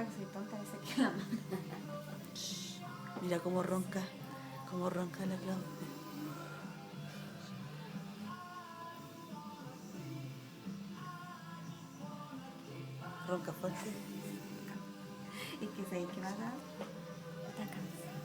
que soy tonta, dice que la mano. Mira cómo ronca la Claudia. Ronca fuerte. Es que sabéis que va a dar. Está cansada.